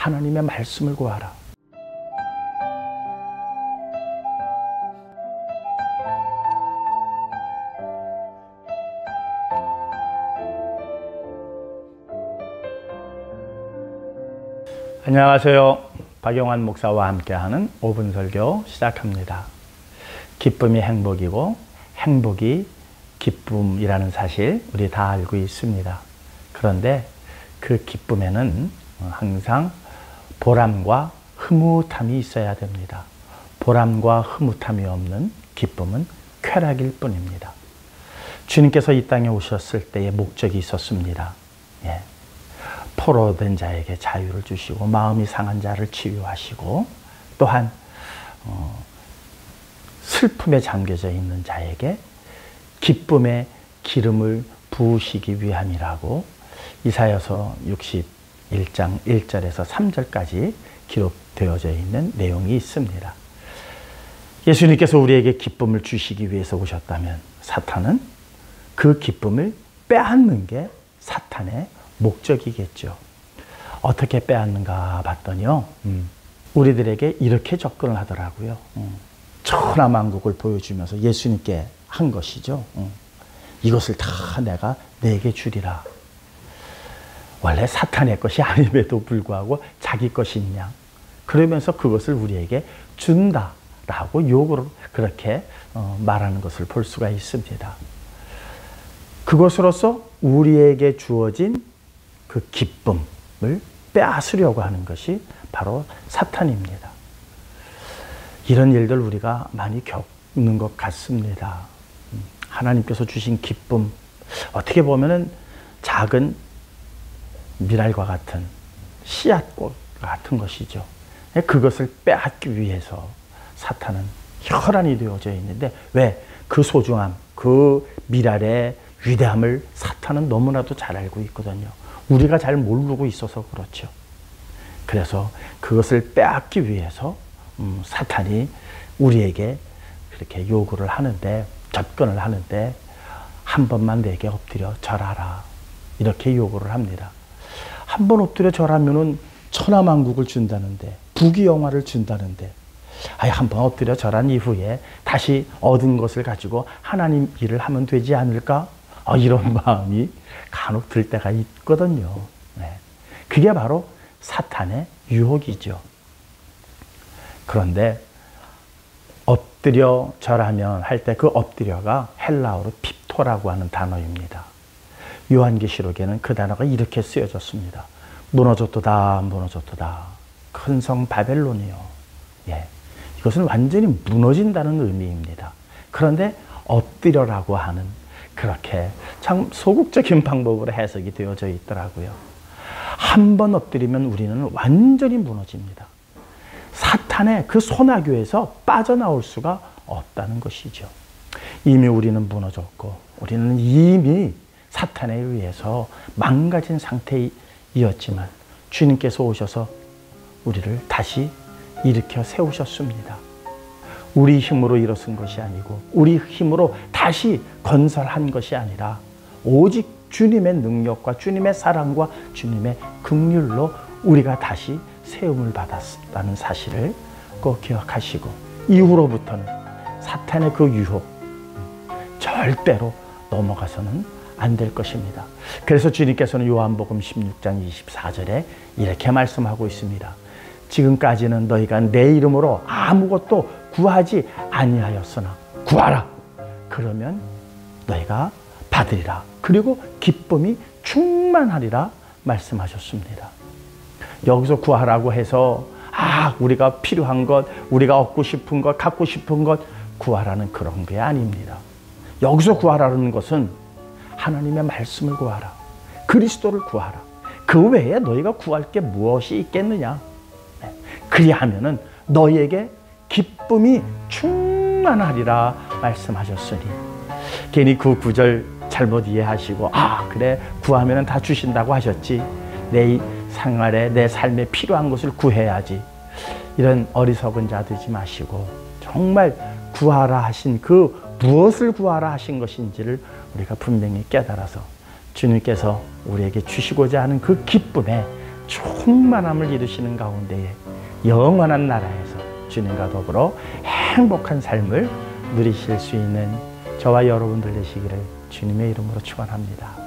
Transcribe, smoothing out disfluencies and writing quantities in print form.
하나님의 말씀을 구하라. 안녕하세요. 박용환 목사와 함께하는 5분 설교 시작합니다. 기쁨이 행복이고 행복이 기쁨이라는 사실 우리 다 알고 있습니다. 그런데 그 기쁨에는 항상 보람과 흐뭇함이 있어야 됩니다. 보람과 흐뭇함이 없는 기쁨은 쾌락일 뿐입니다. 주님께서 이 땅에 오셨을 때의 목적이 있었습니다. 포로된 자에게 자유를 주시고 마음이 상한 자를 치유하시고 또한 슬픔에 잠겨져 있는 자에게 기쁨의 기름을 부으시기 위함이라고 이사야서 61장 1절에서 3절까지 기록되어져 있는 내용이 있습니다. 예수님께서 우리에게 기쁨을 주시기 위해서 오셨다면 사탄은 그 기쁨을 빼앗는 게 사탄의 목적이겠죠. 어떻게 빼앗는가 봤더니요, 우리들에게 이렇게 접근을 하더라고요. 천하만국을 보여주면서 예수님께 한 것이죠. 이것을 다 내가 내게 주리라. 원래 사탄의 것이 아님에도 불구하고 자기 것이냐. 그러면서 그것을 우리에게 준다라고 욕으로 그렇게 말하는 것을 볼 수가 있습니다. 그것으로서 우리에게 주어진 그 기쁨을 빼앗으려고 하는 것이 바로 사탄입니다. 이런 일들 우리가 많이 겪는 것 같습니다. 하나님께서 주신 기쁨, 어떻게 보면은 작은 미랄과 같은 씨앗꽃 같은 것이죠. 그것을 빼앗기 위해서 사탄은 혈안이 되어져 있는데 왜? 그 소중함, 그 미랄의 위대함을 사탄은 너무나도 잘 알고 있거든요. 우리가 잘 모르고 있어서 그렇죠. 그래서 그것을 빼앗기 위해서 사탄이 우리에게 그렇게 요구를 하는데, 접근을 하는데 한 번만 내게 엎드려 절하라 이렇게 요구를 합니다. 한 번 엎드려 절하면은 천하만국을 준다는데, 부귀영화를 준다는데, 한 번 엎드려 절한 이후에 다시 얻은 것을 가지고 하나님 일을 하면 되지 않을까? 이런 마음이 간혹 들 때가 있거든요. 그게 바로 사탄의 유혹이죠. 그런데 엎드려 절하면 할 때 그 엎드려가 헬라어로 핍토라고 하는 단어입니다. 요한계시록에는 그 단어가 이렇게 쓰여졌습니다. 무너졌도다, 무너졌도다. 큰 성 바벨론이요. 이것은 완전히 무너진다는 의미입니다. 그런데 엎드려라고 하는 그렇게 참 소극적인 방법으로 해석이 되어져 있더라고요. 한 번 엎드리면 우리는 완전히 무너집니다. 사탄의 그 소나교에서 빠져나올 수가 없다는 것이죠. 이미 우리는 무너졌고 우리는 이미 사탄에 의해서 망가진 상태이었지만 주님께서 오셔서 우리를 다시 일으켜 세우셨습니다. 우리 힘으로 일어선 것이 아니고 우리 힘으로 다시 건설한 것이 아니라 오직 주님의 능력과 주님의 사랑과 주님의 긍휼로 우리가 다시 세움을 받았다는 사실을 꼭 기억하시고 이후로부터는 사탄의 그 유혹 절대로 넘어가서는 안 될 것입니다. 그래서 주님께서는 요한복음 16장 24절에 이렇게 말씀하고 있습니다. 지금까지는 너희가 내 이름으로 아무것도 구하지 아니하였으나 구하라. 그러면 너희가 받으리라. 그리고 기쁨이 충만하리라 말씀하셨습니다. 여기서 구하라고 해서 우리가 필요한 것, 우리가 얻고 싶은 것, 갖고 싶은 것 구하라는 그런 게 아닙니다. 여기서 구하라는 것은 하나님의 말씀을 구하라. 그리스도를 구하라. 그 외에 너희가 구할 게 무엇이 있겠느냐. 그리하면은 너희에게 기쁨이 충만하리라 말씀하셨으니 괜히 그 구절 잘못 이해하시고 그래 구하면은 다 주신다고 하셨지 내 생활에 내 삶에 필요한 것을 구해야지 이런 어리석은 자 되지 마시고 정말 구하라 하신 그 무엇을 구하라 하신 것인지를 우리가 분명히 깨달아서 주님께서 우리에게 주시고자 하는 그 기쁨에 충만함을 이루시는 가운데에 영원한 나라에서 주님과 더불어 행복한 삶을 누리실 수 있는 저와 여러분들 되시기를 주님의 이름으로 축원합니다.